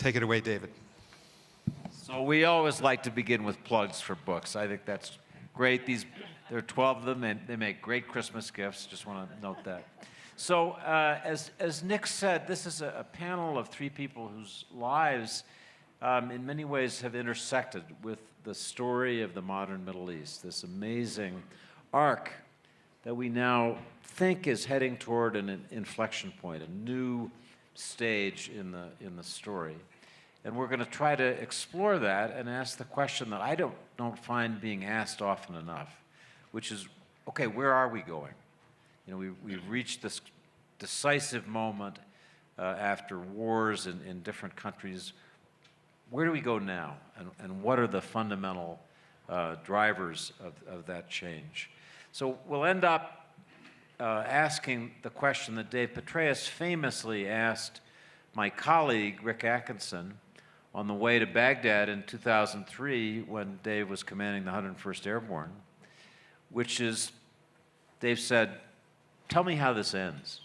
Take it away, David. So we always like to begin with plugs for books. I think that's great. There are 12 of them, and they make great Christmas gifts. Just want to note that. So as Nick said, this is a panel of three people whose lives in many ways have intersected with the story of the modern Middle East, this amazing arc that we now think is heading toward an inflection point, a new stage in the story. And we're going to try to explore that and ask the question that I don't find being asked often enough, which is, okay, where are we going? You know, we've reached this decisive moment after wars in different countries. Where do we go now? And what are the fundamental drivers of that change? So we'll end up asking the question that Dave Petraeus famously asked my colleague, Rick Atkinson, on the way to Baghdad in 2003 when Dave was commanding the 101st Airborne, which is, Dave said, tell me how this ends.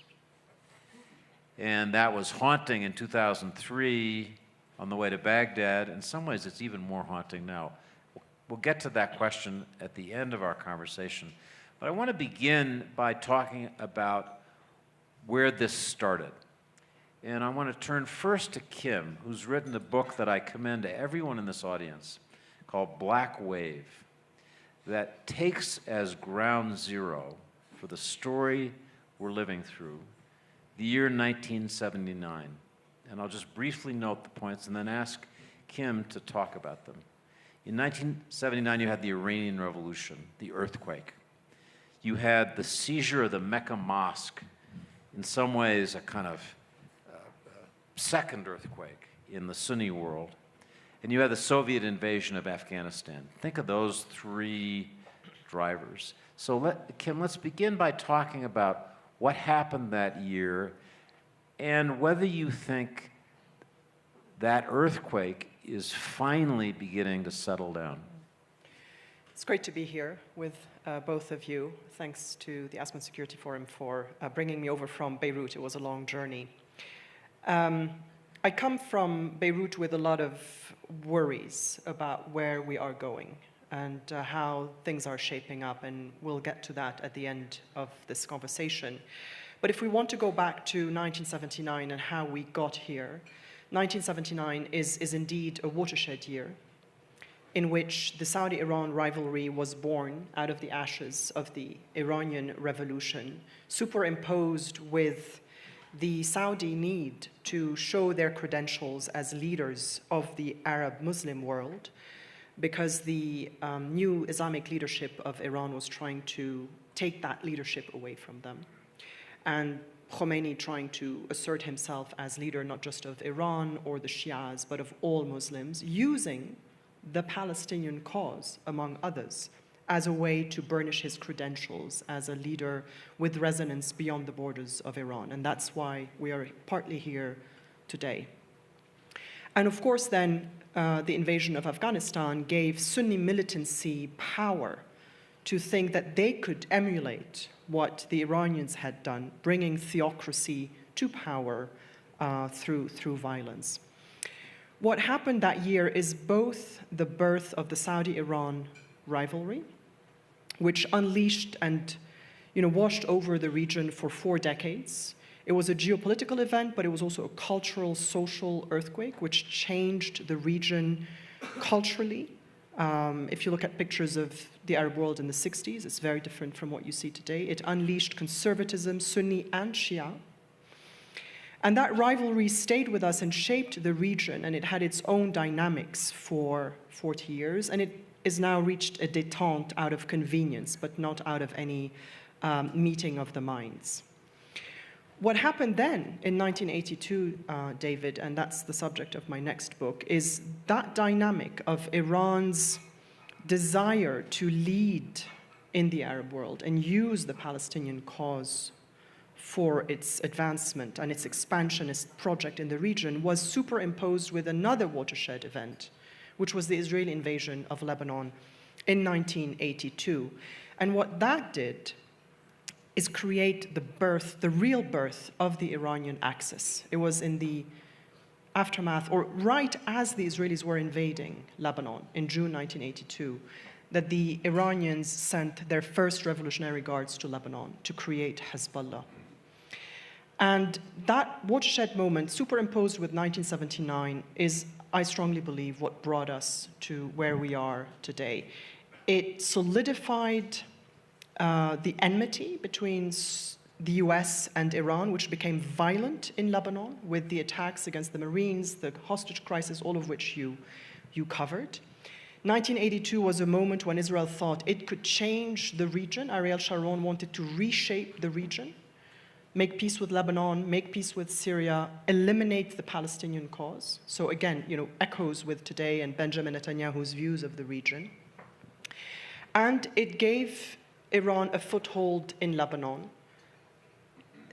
And that was haunting in 2003 on the way to Baghdad. In some ways, it's even more haunting now. We'll get to that question at the end of our conversation. But I want to begin by talking about where this started. And I want to turn first to Kim, who's written a book that I commend to everyone in this audience called Black Wave, that takes as ground zero for the story we're living through the year 1979. And I'll just briefly note the points and then ask Kim to talk about them. In 1979, you had the Iranian Revolution, the earthquake. You had the seizure of the Mecca Mosque, in some ways a kind of second earthquake in the Sunni world. And you had the Soviet invasion of Afghanistan. Think of those three drivers. So Kim, let's begin by talking about what happened that year and whether you think that earthquake is finally beginning to settle down. It's great to be here with both of you. Thanks to the Aspen Security Forum for bringing me over from Beirut. It was a long journey. I come from Beirut with a lot of worries about where we are going and how things are shaping up, and we'll get to that at the end of this conversation. But if we want to go back to 1979 and how we got here, 1979 is indeed a watershed year in which the Saudi-Iran rivalry was born out of the ashes of the Iranian Revolution, superimposed with the Saudi need to show their credentials as leaders of the Arab Muslim world, because the new Islamic leadership of Iran was trying to take that leadership away from them. And Khomeini trying to assert himself as leader not just of Iran or the Shias, but of all Muslims, using the Palestinian cause, among others, as a way to burnish his credentials as a leader with resonance beyond the borders of Iran. And that's why we are partly here today. And of course, then, the invasion of Afghanistan gave Sunni militancy power to think that they could emulate what the Iranians had done, bringing theocracy to power through violence. What happened that year is both the birth of the Saudi-Iran rivalry, which unleashed and washed over the region for 4 decades. It was a geopolitical event, but it was also a cultural, social earthquake, which changed the region culturally. If you look at pictures of the Arab world in the 60s, it's very different from what you see today. It unleashed conservatism, Sunni and Shia. And that rivalry stayed with us and shaped the region, and it had its own dynamics for 40 years, and it is now reached a détente out of convenience, but not out of any meeting of the minds. What happened then in 1982, David, and that's the subject of my next book, is that dynamic of Iran's desire to lead in the Arab world and use the Palestinian cause for its advancement and its expansionist project in the region was superimposed with another watershed event, which was the Israeli invasion of Lebanon in 1982. And what that did is create the real birth of the Iranian axis. It was in the aftermath, or right as the Israelis were invading Lebanon in June 1982, that the Iranians sent their first revolutionary guards to Lebanon to create Hezbollah. And that watershed moment, superimposed with 1979, is, I strongly believe, what brought us to where we are today. It solidified the enmity between the US and Iran, which became violent in Lebanon with the attacks against the Marines, the hostage crisis, all of which you covered. 1982 was a moment when Israel thought it could change the region. Ariel Sharon wanted to reshape the region, make peace with Lebanon, make peace with Syria, eliminate the Palestinian cause. So again, echoes with today and Benjamin Netanyahu's views of the region. And it gave Iran a foothold in Lebanon,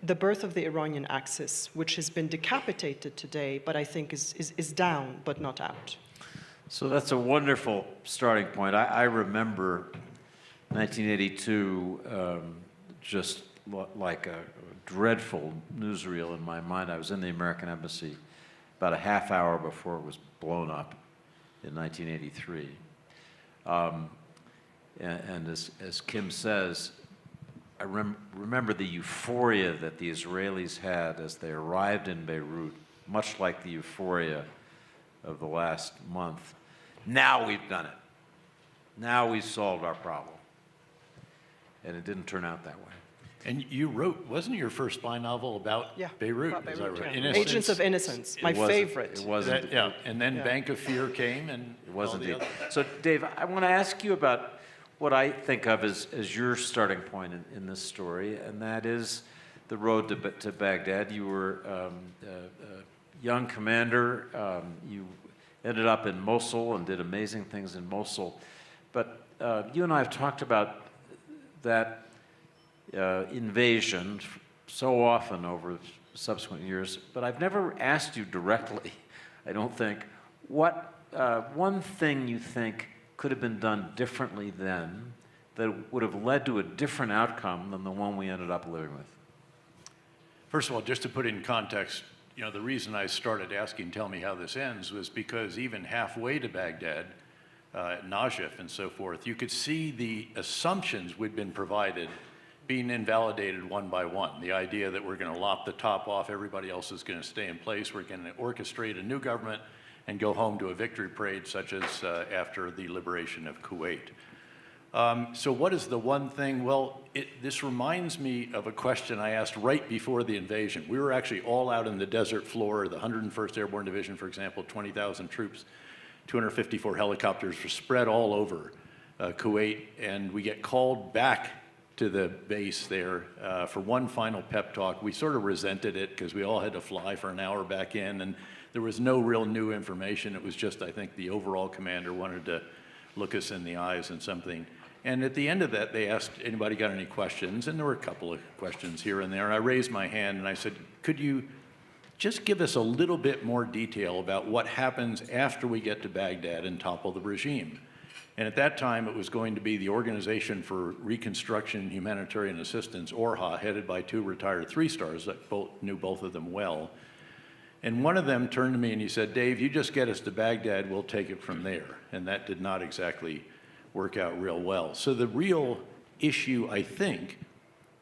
the birth of the Iranian Axis, which has been decapitated today, but I think is down, but not out. So that's a wonderful starting point. I remember 1982 just like a dreadful newsreel in my mind. I was in the American Embassy about a half hour before it was blown up in 1983. And as Kim says, I remember the euphoria that the Israelis had as they arrived in Beirut, much like the euphoria of the last month. Now we've done it. Now we've solved our problem. And it didn't turn out that way. And you wrote, wasn't it your first spy novel about Beirut? About Beirut, right? yeah. Agents of Innocence, my favorite. It wasn't. Yeah, and then Bank of Fear came, and it wasn't. So, Dave, I want to ask you about what I think of as your starting point in this story, and that is the road to Baghdad. You were a young commander. You ended up in Mosul and did amazing things in Mosul. But you and I have talked about that invasion so often over subsequent years, but I've never asked you directly, I don't think, what one thing you think could have been done differently then that would have led to a different outcome than the one we ended up living with? First of all, just to put it in context, the reason I started asking, tell me how this ends, was because even halfway to Baghdad, at Najaf and so forth, you could see the assumptions we'd been provided being invalidated one by one. The idea that we're going to lop the top off, everybody else is going to stay in place, we're going to orchestrate a new government and go home to a victory parade such as after the liberation of Kuwait. So what is the one thing? Well, this reminds me of a question I asked right before the invasion. We were actually all out in the desert floor, the 101st Airborne Division, for example, 20,000 troops, 254 helicopters were spread all over Kuwait, and we get called back to the base there for one final pep talk. We sort of resented it because we all had to fly for an hour back in, and there was no real new information. It was just, I think, the overall commander wanted to look us in the eyes and something. And at the end of that, they asked, anybody got any questions? And there were a couple of questions here and there. I raised my hand and I said, could you just give us a little bit more detail about what happens after we get to Baghdad and topple the regime? And at that time, it was going to be the Organization for Reconstruction and Humanitarian Assistance, ORHA, headed by two retired three-stars that knew both of them well. And one of them turned to me and he said, Dave, you just get us to Baghdad, we'll take it from there. And that did not exactly work out real well. So the real issue, I think,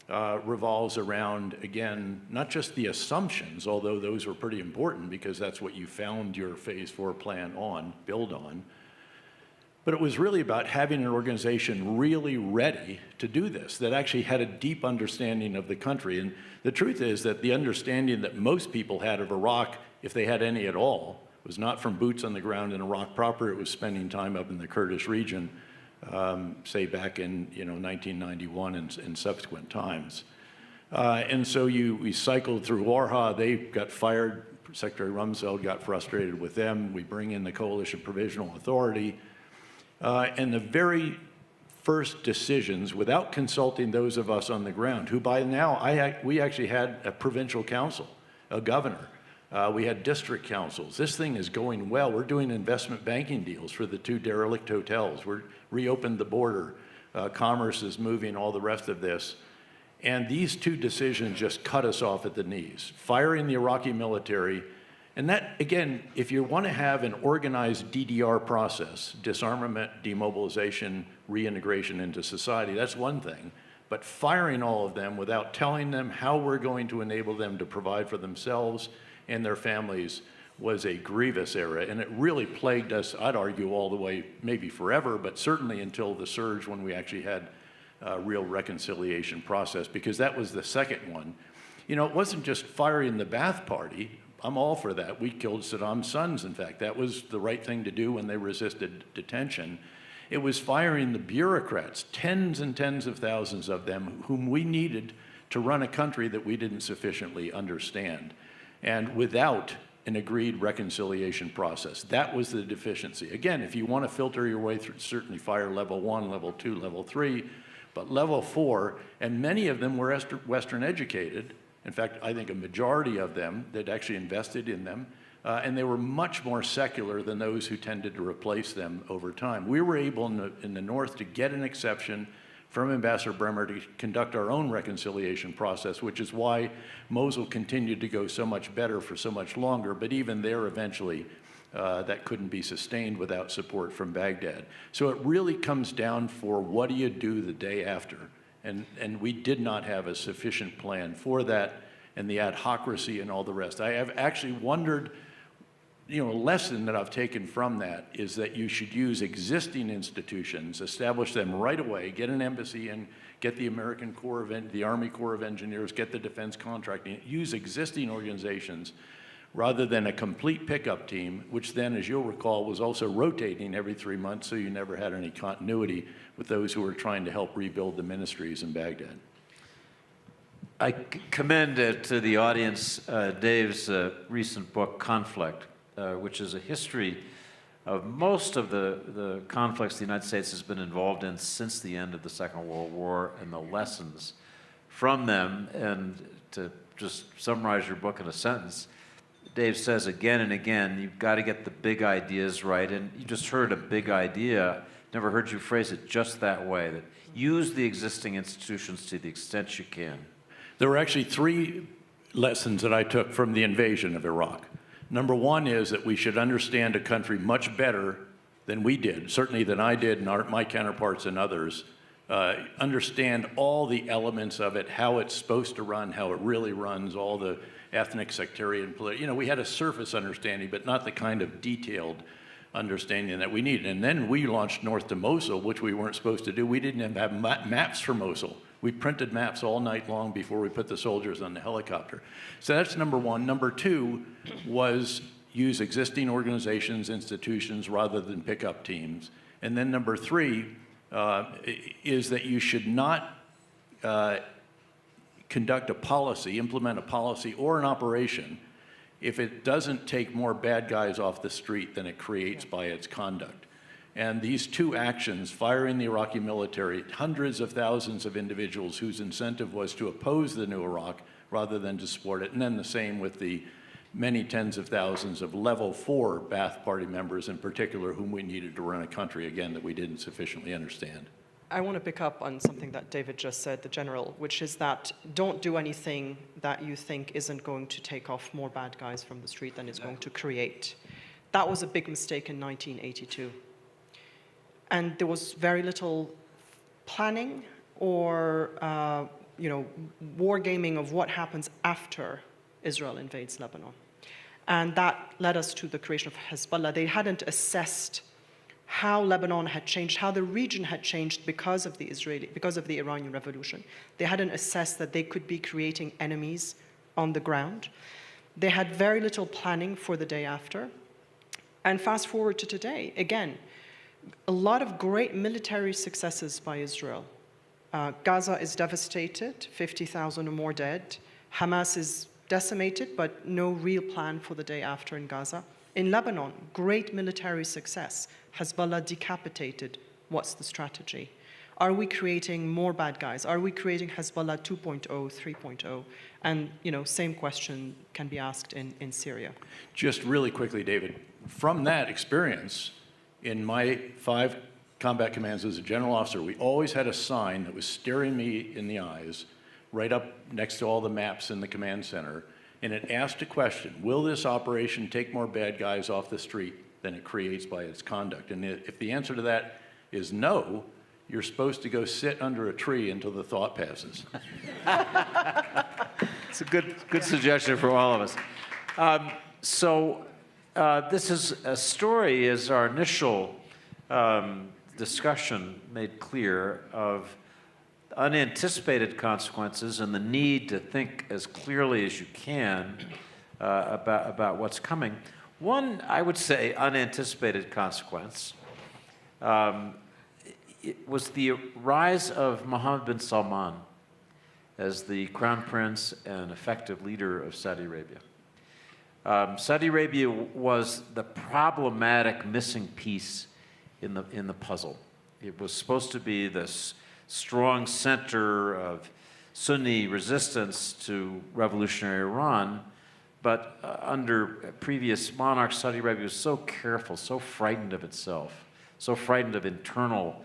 revolves around, again, not just the assumptions, although those were pretty important because that's what you found your Phase 4 plan on, build on, but it was really about having an organization really ready to do this, that actually had a deep understanding of the country. And the truth is that the understanding that most people had of Iraq, if they had any at all, was not from boots on the ground in Iraq proper. It was spending time up in the Kurdish region, say back in 1991 and subsequent times. And so we cycled through ORHA. They got fired. Secretary Rumsfeld got frustrated with them. We bring in the Coalition Provisional Authority. And the very first decisions, without consulting those of us on the ground, who by now, we actually had a provincial council, a governor. We had district councils. This thing is going well. We're doing investment banking deals for the two derelict hotels. We're reopened the border. Commerce is moving, all the rest of this. And these two decisions just cut us off at the knees. Firing the Iraqi military And that, again, if you want to have an organized DDR process, disarmament, demobilization, reintegration into society, that's one thing. But firing all of them without telling them how we're going to enable them to provide for themselves and their families was a grievous error. And it really plagued us, I'd argue, all the way, maybe forever, but certainly until the surge when we actually had a real reconciliation process, because that was the second one. You know, it wasn't just firing the Ba'ath Party. I'm all for that. We killed Saddam's sons, in fact. That was the right thing to do when they resisted detention. It was firing the bureaucrats, tens and tens of thousands of them, whom we needed to run a country that we didn't sufficiently understand. And without an agreed reconciliation process. That was the deficiency. Again, if you want to filter your way through, certainly fire level 1, level 2, level 3, but level 4, and many of them were Western educated. In fact, I think a majority of them that actually invested in them, and they were much more secular than those who tended to replace them over time. We were able in the North to get an exception from Ambassador Bremer to conduct our own reconciliation process, which is why Mosul continued to go so much better for so much longer, but even there eventually that couldn't be sustained without support from Baghdad. So it really comes down for what do you do the day after? And we did not have a sufficient plan for that, and the adhocracy and all the rest. I have actually wondered, you know, a lesson that I've taken from that is that you should use existing institutions, establish them right away, get an embassy in, get the American Corps of, the Army Corps of Engineers, get the defense contracting, use existing organizations rather than a complete pickup team, which then, as you'll recall, was also rotating every 3 months, so you never had any continuity with those who were trying to help rebuild the ministries in Baghdad. I commend to the audience Dave's recent book, Conflict, which is a history of most of the conflicts the United States has been involved in since the end of the Second World War and the lessons from them. And to just summarize your book in a sentence, Dave says again and again, you've got to get the big ideas right. And you just heard a big idea. Never heard you phrase it just that way, that use the existing institutions to the extent you can. There were actually 3 lessons that I took from the invasion of Iraq. Number one is that we should understand a country much better than we did, certainly than I did and my counterparts and others. Understand all the elements of it, how it's supposed to run, how it really runs, all the ethnic, sectarian, you know, we had a surface understanding, but not the kind of detailed understanding that we needed. And then we launched north to Mosul, which we weren't supposed to do. We didn't even have maps for Mosul. We printed maps all night long before we put the soldiers on the helicopter. So that's number one. Number 2 was use existing organizations, institutions, rather than pick up teams. And then number 3 is that you should not conduct a policy, implement a policy or an operation if it doesn't take more bad guys off the street than it creates by its conduct. And these 2 actions, firing the Iraqi military, hundreds of thousands of individuals whose incentive was to oppose the new Iraq rather than to support it, and then the same with the many tens of thousands of level 4 Ba'ath Party members in particular whom we needed to run a country, again, that we didn't sufficiently understand. I want to pick up on something that David just said, the general, which is that don't do anything that you think isn't going to take off more bad guys from the street than it's going to create. That was a big mistake in 1982. And there was very little planning or wargaming of what happens after Israel invades Lebanon. And that led us to the creation of Hezbollah. They hadn't assessed how Lebanon had changed, how the region had changed because of the Iranian Revolution. They hadn't assessed that they could be creating enemies on the ground. They had very little planning for the day after. And fast forward to today, again, a lot of great military successes by Israel. Gaza is devastated, 50,000 or more dead. Hamas is decimated, but no real plan for the day after in Gaza. In Lebanon, great military success. Hezbollah decapitated. What's the strategy? Are we creating more bad guys? Are we creating Hezbollah 2.0, 3.0? And, same question can be asked in Syria. Just really quickly, David, from that experience, in my 5 combat commands as a general officer, we always had a sign that was staring me in the eyes, right up next to all the maps in the command center, and it asked a question: will this operation take more bad guys off the street than it creates by its conduct? And if the answer to that is no, you're supposed to go sit under a tree until the thought passes. It's a good suggestion for all of us. This is a story, as our initial discussion made clear, of unanticipated consequences and the need to think as clearly as you can about what's coming. One, I would say, unanticipated consequence it was the rise of Mohammed bin Salman as the crown prince and effective leader of Saudi Arabia. Saudi Arabia was the problematic missing piece in the puzzle. It was supposed to be this strong center of Sunni resistance to revolutionary Iran, but under previous monarchs, Saudi Arabia was so careful, so frightened of itself, so frightened of internal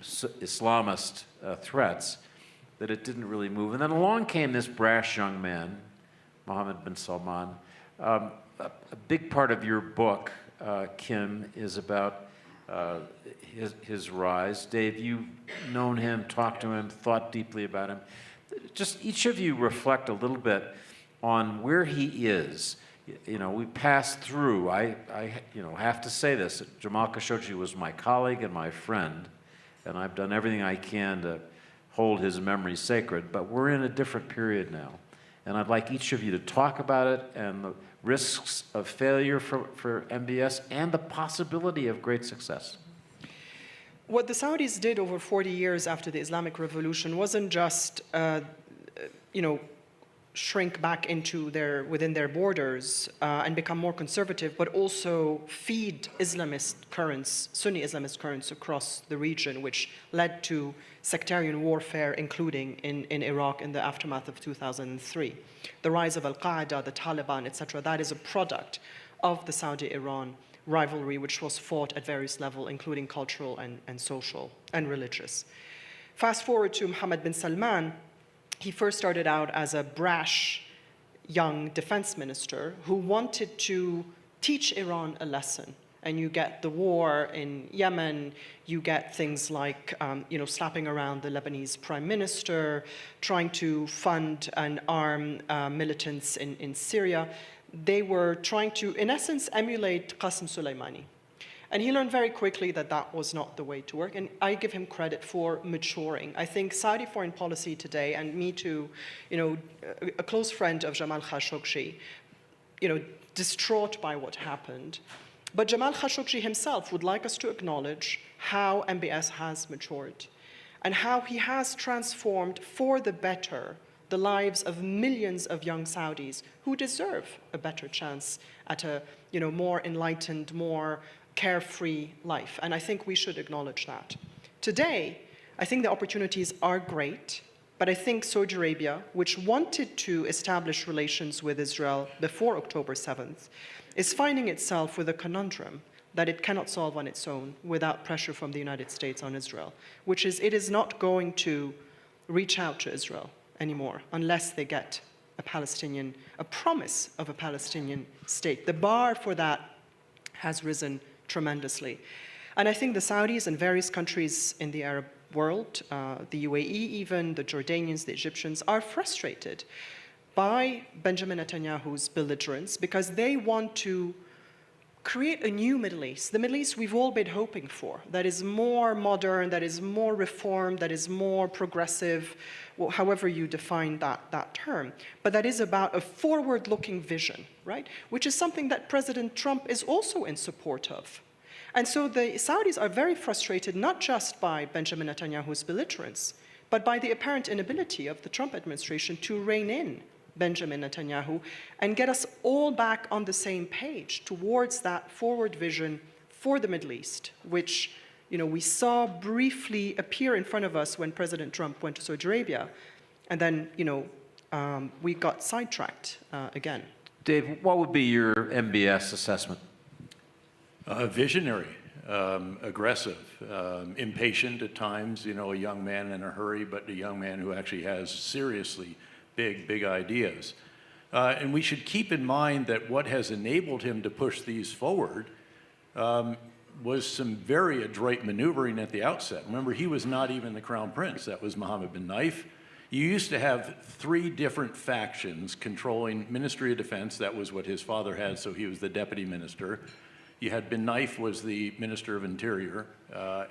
Islamist threats that it didn't really move. And then along came this brash young man, Mohammed bin Salman. A big part of your book, Kim, is about his rise. Dave, you've known him, talked to him, thought deeply about him. Just each of you reflect a little bit on where he is. You know, we passed through, I have to say this, Jamal Khashoggi was my colleague and my friend, and I've done everything I can to hold his memory sacred, but we're in a different period now. And I'd like each of you to talk about it and the risks of failure for MBS and the possibility of great success. What the Saudis did over 40 years after the Islamic Revolution wasn't just, shrink back into within their borders and become more conservative, but also feed Islamist currents, Sunni Islamist currents across the region, which led to sectarian warfare, including in Iraq in the aftermath of 2003. The rise of Al-Qaeda, the Taliban, etc., that is a product of the Saudi-Iran rivalry, which was fought at various levels, including cultural and social and religious. Fast forward to Mohammed bin Salman. He first started out as a brash young defense minister who wanted to teach Iran a lesson. And you get the war in Yemen, you get things like, slapping around the Lebanese prime minister, trying to fund and arm militants in Syria. They were trying to, in essence, emulate Qasem Soleimani. And he learned very quickly that that was not the way to work, and I give him credit for maturing. I think Saudi foreign policy today, and me too, a close friend of Jamal Khashoggi, distraught by what happened. But Jamal Khashoggi himself would like us to acknowledge how MBS has matured and how he has transformed for the better the lives of millions of young Saudis who deserve a better chance at a more enlightened, more carefree life. And I think we should acknowledge that. Today, I think the opportunities are great, but I think Saudi Arabia, which wanted to establish relations with Israel before October 7th, is finding itself with a conundrum that it cannot solve on its own without pressure from the United States on Israel, which is it is not going to reach out to Israel anymore unless they get a promise of a Palestinian state. The bar for that has risen tremendously. And I think the Saudis and various countries in the Arab world, the UAE even, the Jordanians, the Egyptians, are frustrated by Benjamin Netanyahu's belligerence because they want to create a new Middle East, the Middle East we've all been hoping for, that is more modern, that is more reformed, that is more progressive, however you define that term, but that is about a forward-looking vision, right? Which is something that President Trump is also in support of. And so the Saudis are very frustrated, not just by Benjamin Netanyahu's belligerence, but by the apparent inability of the Trump administration to rein in Benjamin Netanyahu and get us all back on the same page towards that forward vision for the Middle East, which we saw briefly appear in front of us when President Trump went to Saudi Arabia, and then we got sidetracked again. Dave, what would be your MBS assessment? Visionary, aggressive, impatient at times, a young man in a hurry, but a young man who actually has seriously big ideas. And we should keep in mind that what has enabled him to push these forward was some very adroit maneuvering at the outset. Remember, he was not even the crown prince. That was Mohammed bin Naif. You used to have 3 different factions controlling Ministry of Defense. That was what his father had, so he was the deputy minister. You had bin Naif was the Minister of Interior,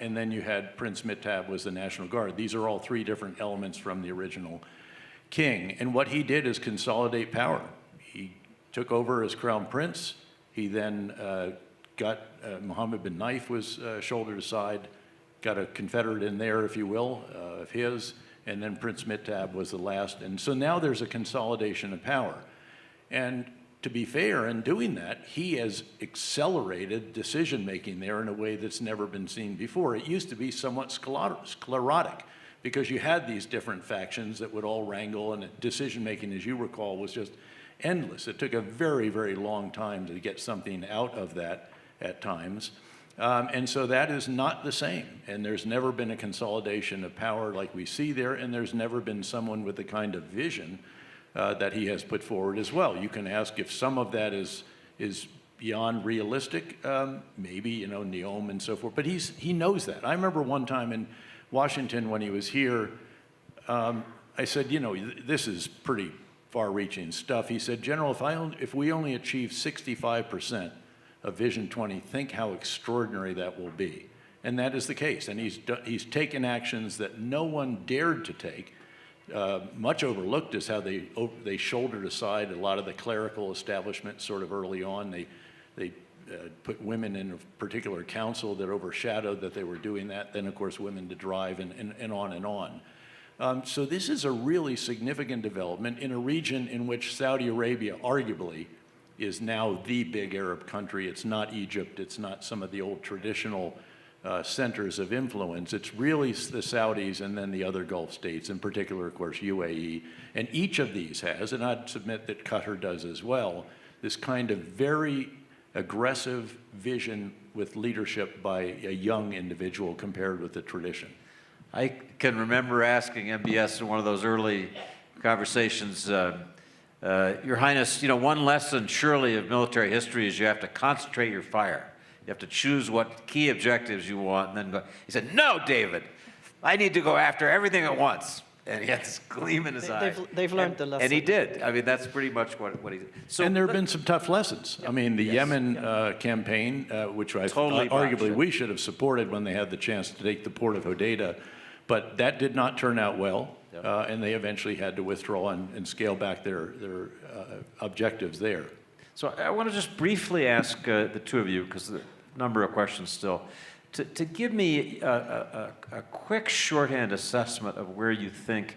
and then you had Prince Mittab was the National Guard. These are all 3 different elements from the original king. And what he did is consolidate power. He took over as crown prince. He then got Mohammed bin Naif was shouldered aside, got a confederate in there, if you will, of his, and then Prince Mittab was the last. And so now there's a consolidation of power. And to be fair, in doing that, he has accelerated decision-making there in a way that's never been seen before. It used to be somewhat sclerotic because you had these different factions that would all wrangle, and decision-making, as you recall, was just endless. It took a very long time to get something out of that at times. And so that is not the same. And there's never been a consolidation of power like we see there, and there's never been someone with the kind of vision that he has put forward as well. You can ask if some of that is beyond realistic, maybe, you know, Neom and so forth, but he knows that. I remember one time in Washington when he was here, I said, you know, this is pretty far-reaching stuff. He said, General, if we only achieve 65% of Vision 20, think how extraordinary that will be. And that is the case. And he's taken actions that no one dared to take. Much overlooked is how they shouldered aside a lot of the clerical establishment sort of early on. They put women in a particular council that overshadowed that they were doing that. Then, of course, women to drive and on and on. So this is a really significant development in a region in which Saudi Arabia arguably is now the big Arab country. It's not Egypt. It's not some of the old traditional centers of influence. It's really the Saudis and then the other Gulf states, in particular, of course, UAE. And each of these has, and I'd submit that Qatar does as well, this kind of very aggressive vision with leadership by a young individual compared with the tradition. I can remember asking MBS in one of those early conversations, Your Highness, you know, one lesson surely of military history is you have to concentrate your fire. You have to choose what key objectives you want and then go. He said, no, David, I need to go after everything at once. And he had this gleam in his eye. They've learned the lesson. And he did. I mean, that's pretty much what he did. So, and there have been some tough lessons. I mean, the Yemen campaign, which arguably we should have supported when they had the chance to take the port of Hodeidah, but that did not turn out well, and they eventually had to withdraw and scale back their objectives there. So I want to just briefly ask the two of you, because there are a number of questions still, to give me a quick shorthand assessment of where you think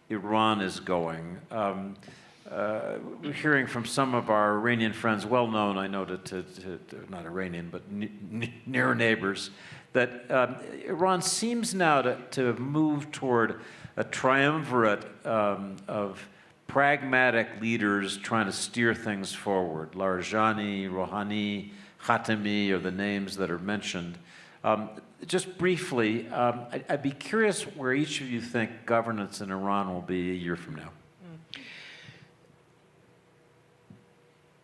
Iran is going. We're hearing from some of our Iranian friends, well known, I know, to not Iranian, but near neighbors, that Iran seems now to move toward a triumvirate of pragmatic leaders trying to steer things forward. Larijani, Rouhani, Khatami are the names that are mentioned. Just briefly, I'd be curious where each of you think governance in Iran will be a year from now.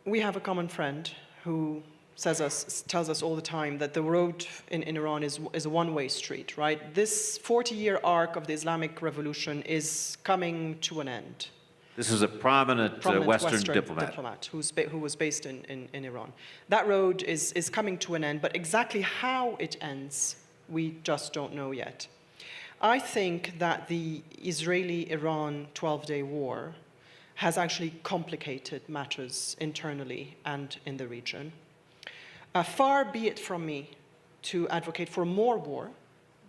We have a common friend who tells us all the time that the road in Iran is a one-way street, right? This 40-year arc of the Islamic Revolution is coming to an end. This is a prominent Western diplomat. Who was based in Iran. That road is coming to an end, but exactly how it ends, we just don't know yet. I think that the Israeli-Iran 12-day war has actually complicated matters internally and in the region. Far be it from me to advocate for more war.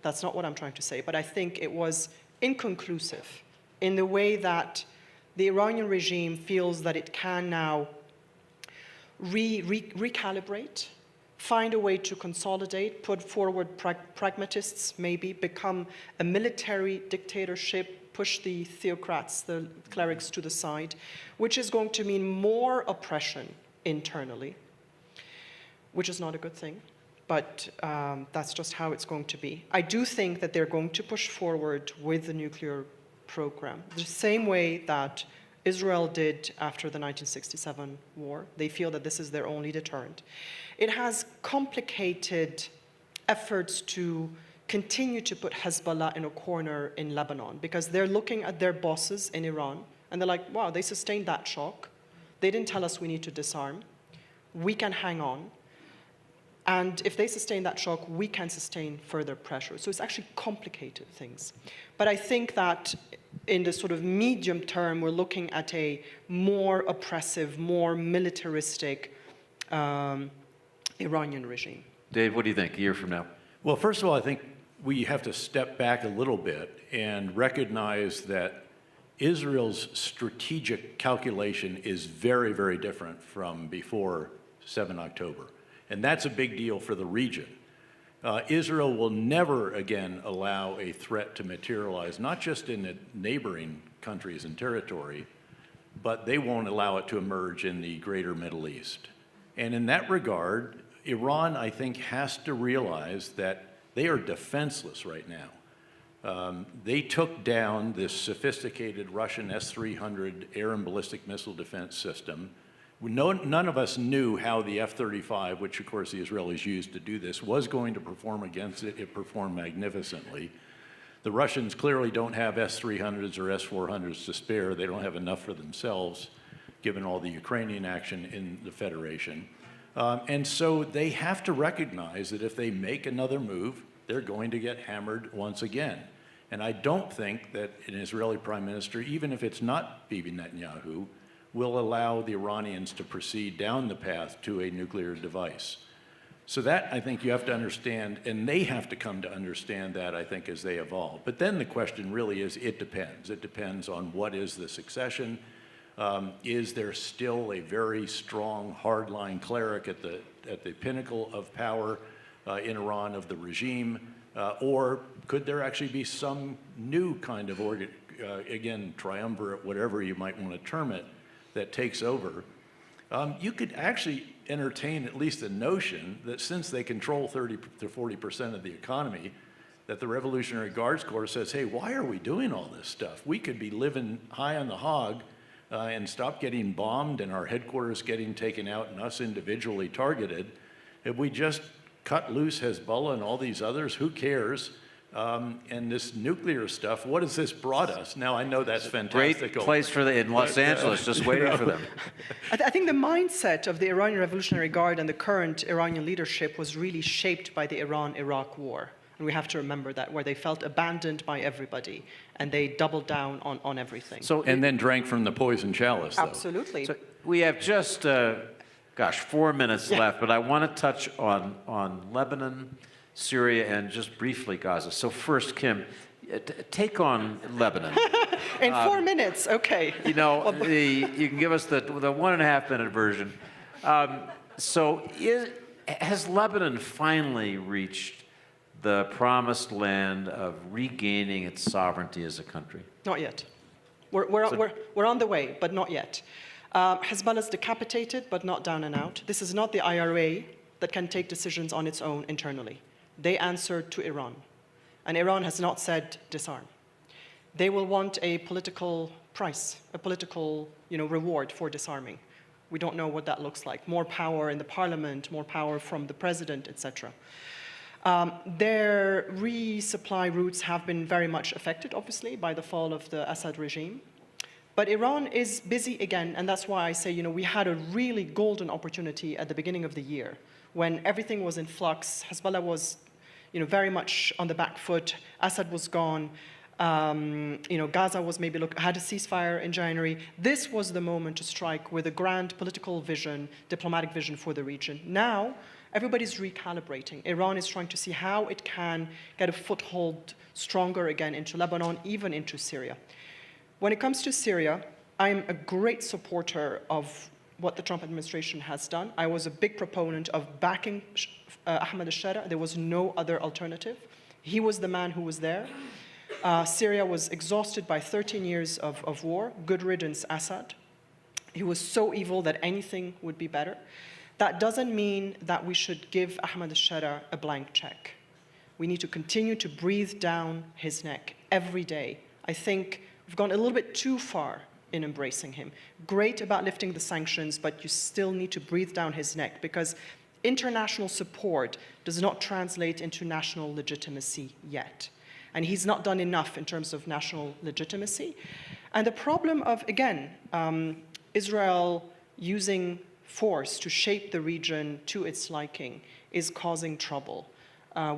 That's not what I'm trying to say, but I think it was inconclusive in the way that the Iranian regime feels that it can now recalibrate, find a way to consolidate, put forward pragmatists, maybe become a military dictatorship, push the theocrats, the clerics to the side, which is going to mean more oppression internally, which is not a good thing, but that's just how it's going to be. I do think that they're going to push forward with the nuclear program, the same way that Israel did after the 1967 war. They feel that this is their only deterrent. It has complicated efforts to continue to put Hezbollah in a corner in Lebanon, because they're looking at their bosses in Iran and they're like, wow, they sustained that shock. They didn't tell us we need to disarm. We can hang on. And if they sustain that shock, we can sustain further pressure. So it's actually complicated things. But I think that in the sort of medium term, we're looking at a more oppressive, more militaristic Iranian regime. Dave, what do you think a year from now? Well, first of all, I think we have to step back a little bit and recognize that Israel's strategic calculation is very, very different from before 7 October. And that's a big deal for the region. Israel will never again allow a threat to materialize, not just in the neighboring countries and territory, but they won't allow it to emerge in the greater Middle East. And in that regard, Iran, I think, has to realize that they are defenseless right now. They took down this sophisticated Russian S-300 air and ballistic missile defense system. None of us knew how the F-35, which of course the Israelis used to do this, was going to perform against it. It performed magnificently. The Russians clearly don't have S-300s or S-400s to spare. They don't have enough for themselves, given all the Ukrainian action in the Federation. And so they have to recognize that if they make another move, they're going to get hammered once again. And I don't think that an Israeli prime minister, even if it's not Bibi Netanyahu, will allow the Iranians to proceed down the path to a nuclear device. So that, I think, you have to understand, and they have to come to understand that, I think, as they evolve. But then the question really is, it depends. It depends on what is the succession. Is there still a very strong, hardline cleric at the pinnacle of power in Iran, of the regime? Or could there actually be some new kind of, again, triumvirate, whatever you might want to term it, that takes over? You could actually entertain at least the notion that since they control 30 to 40% of the economy, that the Revolutionary Guards Corps says, hey, why are we doing all this stuff? We could be living high on the hog and stop getting bombed and our headquarters getting taken out and us individually targeted. If we just cut loose Hezbollah and all these others, who cares? And this nuclear stuff, what has this brought us? Now, I know that's fantastic. Great place for in Los Angeles, just waiting for them. I think the mindset of the Iranian Revolutionary Guard and the current Iranian leadership was really shaped by the Iran-Iraq war. And we have to remember that, where they felt abandoned by everybody, and they doubled down on everything. So, and then drank from the poison chalice, though. Absolutely. So we have just, 4 minutes left, but I want to touch on Lebanon, Syria, and just briefly Gaza. So first, Kim, take on Lebanon. In 4 minutes, okay. You know, you can give us the 1.5 minute version. Has Lebanon finally reached the promised land of regaining its sovereignty as a country? Not yet. We're on the way, but not yet. Hezbollah's decapitated, but not down and out. This is not the IRA that can take decisions on its own internally. They answered to Iran, and Iran has not said disarm. They will want a political price, a political reward for disarming. We don't know what that looks like. More power in the parliament, more power from the president, etc. Their resupply routes have been very much affected, obviously, by the fall of the Assad regime. But Iran is busy again, and that's why I say, we had a really golden opportunity at the beginning of the year when everything was in flux. Hezbollah was, very much on the back foot. Assad was gone. Gaza was maybe had a ceasefire in January. This was the moment to strike with a grand political vision, diplomatic vision for the region. Now, everybody's recalibrating. Iran is trying to see how it can get a foothold stronger again into Lebanon, even into Syria. When it comes to Syria, I'm a great supporter of what the Trump administration has done. I was a big proponent of backing Ahmed al-Shara. There was no other alternative. He was the man who was there. Syria was exhausted by 13 years of war. Good riddance, Assad. He was so evil that anything would be better. That doesn't mean that we should give Ahmed al-Shara a blank check. We need to continue to breathe down his neck every day. I think we've gone a little bit too far in embracing him. Great about lifting the sanctions, but you still need to breathe down his neck, because international support does not translate into national legitimacy yet. And he's not done enough in terms of national legitimacy. And the problem of, again, Israel using force to shape the region to its liking is causing trouble.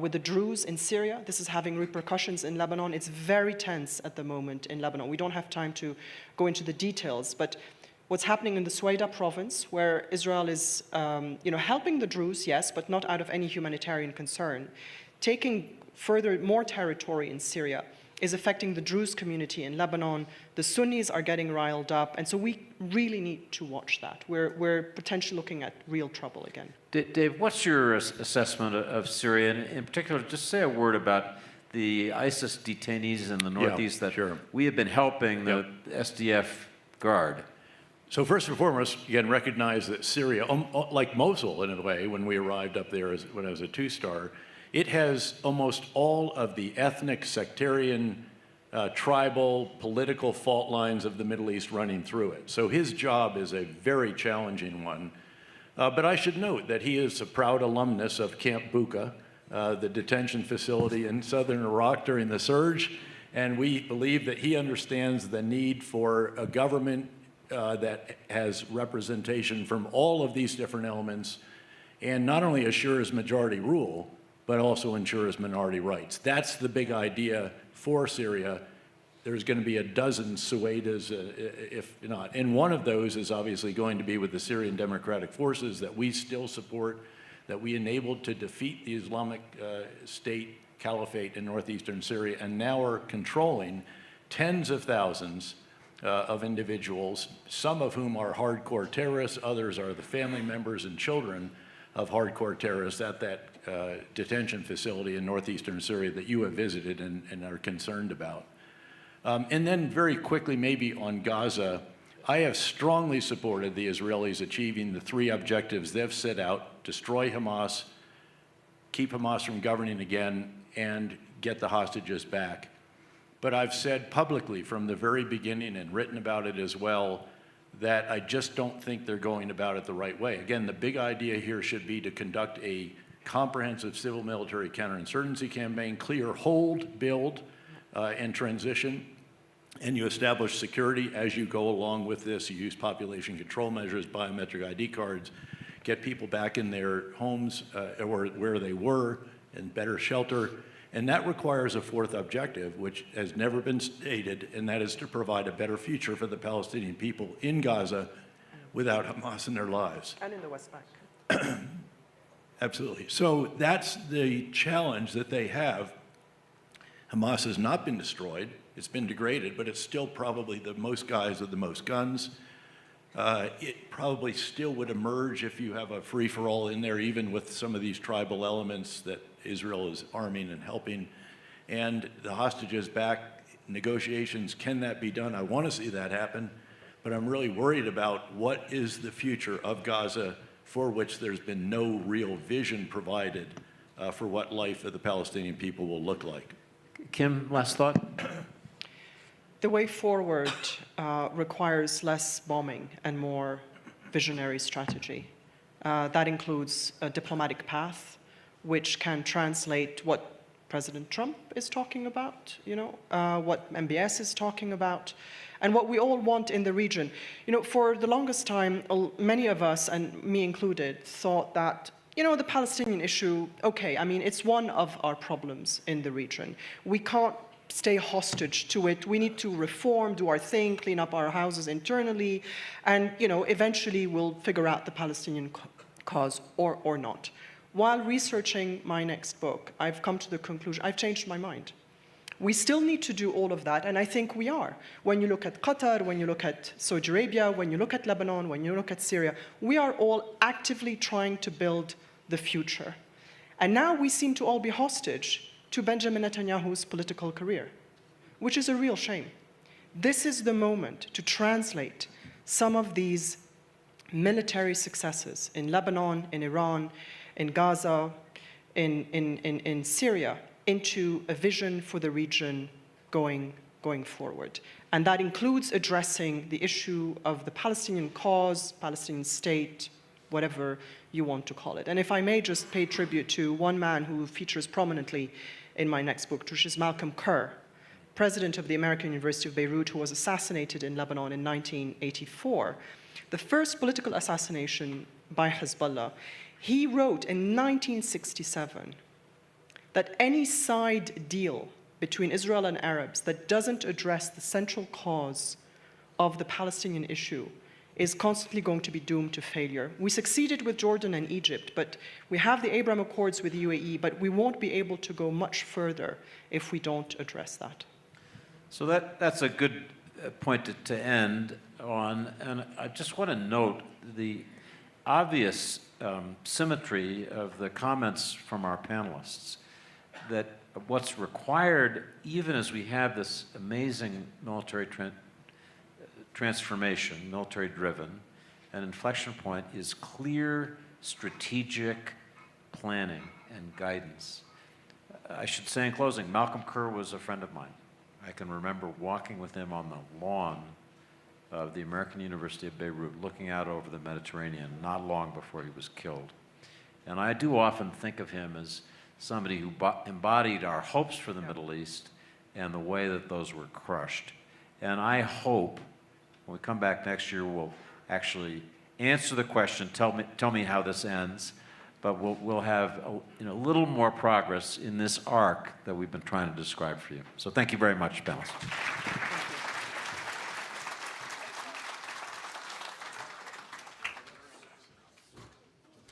With the Druze in Syria, this is having repercussions in Lebanon. It's very tense at the moment in Lebanon. We don't have time to go into the details, but what's happening in the Suwaida province, where Israel is helping the Druze, yes, but not out of any humanitarian concern, taking further more territory in Syria, is affecting the Druze community in Lebanon. The Sunnis are getting riled up, and so we really need to watch that. We're potentially looking at real trouble again. Dave, what's your assessment of Syria? And in particular, just say a word about the ISIS detainees in the northeast that we have been helping the SDF guard. So first and foremost, you can recognize that Syria, like Mosul in a way, when we arrived up there when I was a two-star, it has almost all of the ethnic, sectarian, tribal, political fault lines of the Middle East running through it. So his job is a very challenging one. But I should note that he is a proud alumnus of Camp Bucca, the detention facility in southern Iraq during the surge. And we believe that he understands the need for a government that has representation from all of these different elements, and not only assures majority rule, but also ensures minority rights. That's the big idea for Syria. There's going to be a dozen Suwaidas, if not. And one of those is obviously going to be with the Syrian Democratic Forces that we still support, that we enabled to defeat the Islamic State caliphate in northeastern Syria, and now are controlling tens of thousands of individuals, some of whom are hardcore terrorists, others are the family members and children of hardcore terrorists at that detention facility in northeastern Syria that you have visited and are concerned about. And then very quickly, maybe on Gaza, I have strongly supported the Israelis achieving the three objectives they've set out: destroy Hamas, keep Hamas from governing again, and get the hostages back. But I've said publicly from the very beginning and written about it as well that I just don't think they're going about it the right way. Again, the big idea here should be to conduct a comprehensive civil military counterinsurgency campaign, clear hold, build, and transition. And you establish security as you go along with this. You use population control measures, biometric ID cards, get people back in their homes or where they were in better shelter. And that requires a fourth objective, which has never been stated, and that is to provide a better future for the Palestinian people in Gaza without Hamas in their lives. And in the West Bank. Absolutely. So that's the challenge that they have. Hamas has not been destroyed. It's been degraded, but it's still probably the most guys with the most guns. It probably still would emerge if you have a free-for-all in there, even with some of these tribal elements that Israel is arming and helping. And the hostages back, negotiations, can that be done? I want to see that happen, but I'm really worried about what is the future of Gaza, for which there's been no real vision provided for what life of the Palestinian people will look like. Kim, last thought? The way forward requires less bombing and more visionary strategy. That includes a diplomatic path, which can translate what President Trump is talking about, what MBS is talking about, and what we all want in the region. For the longest time, many of us, and me included, thought that the Palestinian issue, okay, I mean, it's one of our problems in the region. We can't stay hostage to it. We need to reform, do our thing, clean up our houses internally, and eventually we'll figure out the Palestinian cause or not. While researching my next book, I've come to the conclusion, I've changed my mind. We still need to do all of that, and I think we are. When you look at Qatar, when you look at Saudi Arabia, when you look at Lebanon, when you look at Syria, we are all actively trying to build the future. And now we seem to all be hostage to Benjamin Netanyahu's political career, which is a real shame. This is the moment to translate some of these military successes in Lebanon, in Iran, in Gaza, in Syria, into a vision for the region going going forward. And that includes addressing the issue of the Palestinian cause, Palestinian state, whatever you want to call it. And if I may just pay tribute to one man who features prominently in my next book, which is Malcolm Kerr, president of the American University of Beirut, who was assassinated in Lebanon in 1984, the first political assassination by Hezbollah. He wrote in 1967 that any side deal between Israel and Arabs that doesn't address the central cause of the Palestinian issue is constantly going to be doomed to failure. We succeeded with Jordan and Egypt, but we have the Abraham Accords with the UAE, but we won't be able to go much further if we don't address that. So that's a good point to end on, and I just want to note the obvious symmetry of the comments from our panelists, that what's required, even as we have this amazing military transformation, military-driven, an inflection point is clear strategic planning and guidance. I should say in closing, Malcolm Kerr was a friend of mine. I can remember walking with him on the lawn of the American University of Beirut, looking out over the Mediterranean not long before he was killed. And I do often think of him as somebody who embodied our hopes for the Middle East and the way that those were crushed. And I hope when we come back next year, we'll actually answer the question, tell me how this ends, but we'll have a little more progress in this arc that we've been trying to describe for you. So thank you very much, panelists.